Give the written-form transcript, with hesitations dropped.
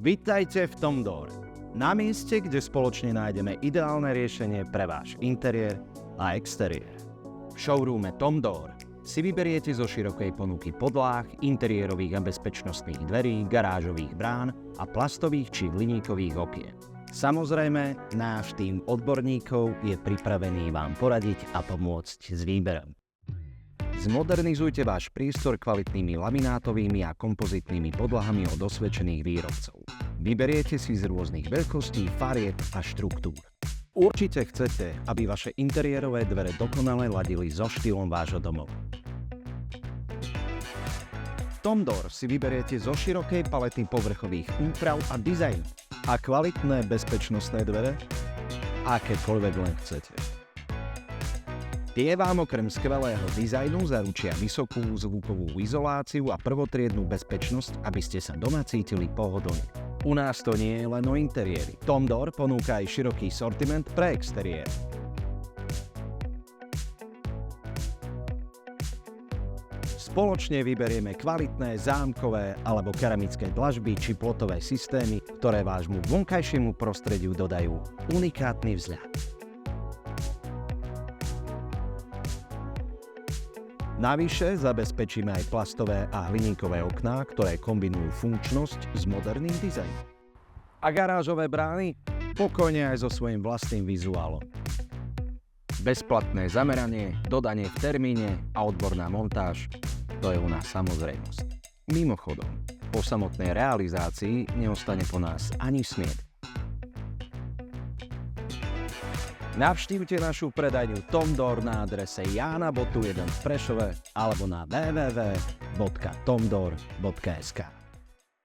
Vítajte v Tomdoor, na mieste, kde spoločne nájdeme ideálne riešenie pre váš interiér a exteriér. V showroome Tomdoor si vyberiete zo širokej ponuky podláh, interiérových a bezpečnostných dverí, garážových brán a plastových či hliníkových okien. Samozrejme, náš tím odborníkov je pripravený vám poradiť a pomôcť s výberom. Zmodernizujte váš priestor kvalitnými laminátovými a kompozitnými podlahami od osvedčených výrobcov. Vyberiete si z rôznych veľkostí, farieb a štruktúr. Určite chcete, aby vaše interiérové dvere dokonale ladili so štýlom vášho domova. V Tomdoor si vyberiete zo širokej palety povrchových úprav a dizajnu a kvalitné bezpečnostné dvere, akékoľvek len chcete. Tie vám okrem skvelého dizajnu zaručia vysokú zvukovú izoláciu a prvotriednu bezpečnosť, aby ste sa doma cítili pohodlne. U nás to nie je len o interiéri. Tomdoor ponúka aj široký sortiment pre exteriér. Spoločne vyberieme kvalitné zámkové alebo keramické dlažby či plotové systémy, ktoré vášmu vonkajšiemu prostrediu dodajú unikátny vzhľad. Navyše zabezpečíme aj plastové a hliníkové okná, ktoré kombinujú funkčnosť s moderným dizajnom. A garážové brány pokojne aj so svojím vlastným vizuálom. Bezplatné zameranie, dodanie v termíne a odborná montáž, to je u nás samozrejmosť. Mimochodom, po samotnej realizácii neostane po nás ani smiet. Navštívte našu predajňu Tomdoor na adrese Jána Botu 1 v Prešove alebo na www.tomdoor.sk.